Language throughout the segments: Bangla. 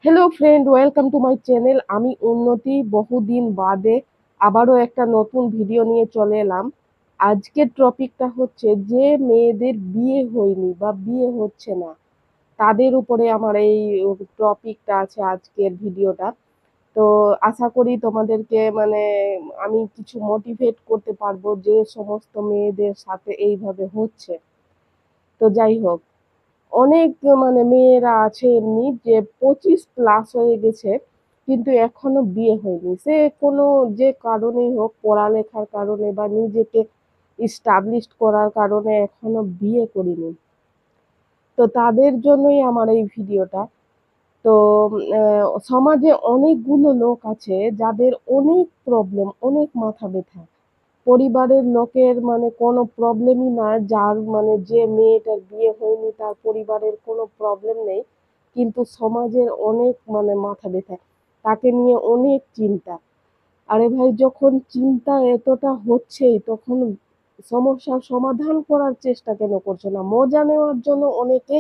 Hello friend, welcome to my channel. আমি উন্নতি বহুদিন বাদে আবারও একটা নতুন ভিডিও নিয়ে চলে এলাম। আজকের টপিকটা হচ্ছে যে মেয়েদের বিয়ে হয়নি বা বিয়ে হচ্ছে না, তাদের উপরে আমার এই টপিকটা আছে আজকের ভিডিওটা। তো আশা করি তোমাদেরকে আমি কিছু মোটিভেট করতে পারবো যে সমস্ত মেয়েদের সাথে এইভাবে হচ্ছে। তো যাই হোক, অনেক মেয়েরা আছে এমনি যে 25+ হয়ে গেছে কিন্তু এখনো বিয়ে হয়নি, সে কোনো যে কারণেই হোক, পড়ালেখার কারণে বা নিজেকে ইস্টাবলিশ করার কারণে এখনো বিয়ে করিনি। তো তাদের জন্যই আমার এই ভিডিওটা। তো সমাজে অনেকগুলো লোক আছে যাদের অনেক প্রবলেম, অনেক মাথা ব্যথা। পরিবারের লোকের কোনো প্রবলেমই না, যার যে মেয়েটার বিয়ে হয়নি তার পরিবারের কোনো প্রবলেম নেই, কিন্তু সমাজের অনেক মাথা ব্যথা, তাকে নিয়ে অনেক চিন্তা। আরে ভাই, যখন চিন্তা এতটা হচ্ছেই তখন সমস্যার সমাধান করার চেষ্টা কেন করছো না? মজা নেওয়ার জন্য অনেকে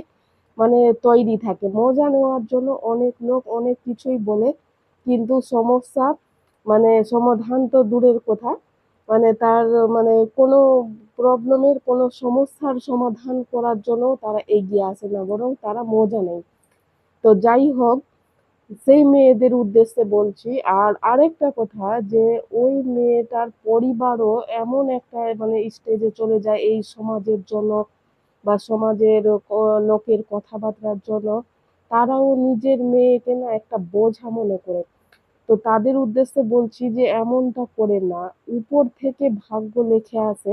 তৈরি থাকে, মজা নেওয়ার জন্য অনেক লোক অনেক কিছুই বলে, কিন্তু সমস্যা সমাধান তো দূরের কথা, তার কোনো প্রবলেমের কোনো সমস্যার সমাধান করার জন্য তারা এগিয়ে আসে না, বরং তারা মজা নেয়। তো যাই হোক, সেই মেয়েদের উদ্দেশ্যে বলছি। আর আরেকটা কথা, যে ওই মেয়েটার পরিবারও এমন একটা স্টেজে চলে যায় এই সমাজের জন্য বা সমাজের লোকের কথাবার্তার জন্য, তারাও নিজের মেয়েকে না একটা বোঝা মনে করে। তো তাদের উদ্দেশ্যে বলছি যে এমনটা করে না। উপর থেকে ভাগ্য লেখে আছে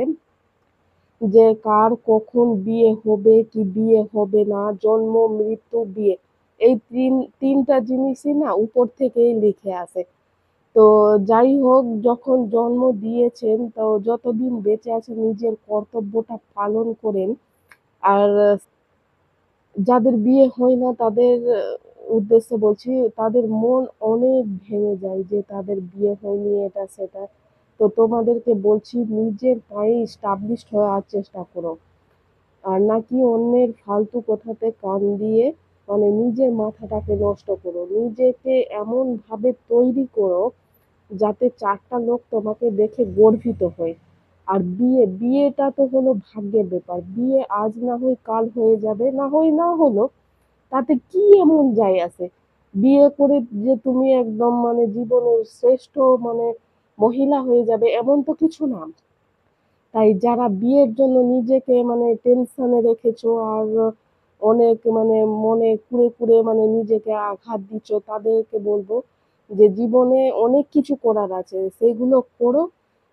যে কার কখন বিয়ে হবে কি বিয়ে হবে না, জন্ম মৃত্যু বিয়ে, এই তিনটা জিনিসই না উপর থেকেই লিখে আছে। তো যাই হোক, যখন জন্ম দিয়েছেন তো যতদিন বেঁচে আছেন নিজের কর্তব্যটা পালন করেন। আর যাদের বিয়ে হয় না তাদের উদ্দেশ্যে বলছি, তাদের মন অনেক ভেঙে যায় যে তাদের বিয়ে হয়নি, এটা সেটা। তো তোমাদেরকে বলছি, নিজের পায়ে স্টাবলিশড হওয়ার চেষ্টা করো, আর নাকি অন্যের ফালতু কথাতে কান দিয়ে নিজের মাথাটাকে নষ্ট করো। নিজেকে এমন ভাবে তৈরি করো যাতে চারটা লোক তোমাকে দেখে গর্বিত হয়। আর বিয়েটা তো হলো ভাগ্যের ব্যাপার, বিয়ে আজ না হয় কাল হয়ে যাবে, না হয় না হলো, তাতে কি এমন যায় আছে? বিয়ে করে যে তুমি একদম জীবনের শ্রেষ্ঠ মানে মহিলা হয়ে যাবে এমন তো কিছু না। তাই যারা বিয়ের জন্য নিজেকে টেনশনে রেখেছো, আর অনেক মনে কুড়ে কুড়ে নিজেকে আঘাত দিচ্ছ, তাদেরকে বলবো যে জীবনে অনেক কিছু করার আছে, সেগুলো করো।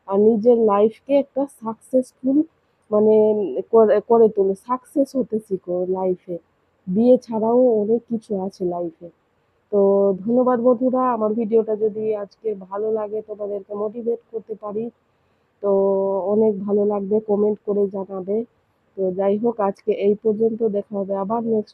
আর নিজের লাইফকে একটা সাকসেসফুল মানে করে করে তোলো, সাকসেস হতে শিখো লাইফে। বিয়ে ছাড়াও অনেক কিছু আছে লাইফে। তো ধন্যবাদ বন্ধুরা, আমার ভিডিওটা যদি আজকে ভালো লাগে, তোমাদেরকে মোটিভেট করতে পারি, তো অনেক ভালো লাগবে, কমেন্ট করে জানাবে। তো যাই হোক, আজকে এই পর্যন্ত, দেখা হবে আবার নেক্সট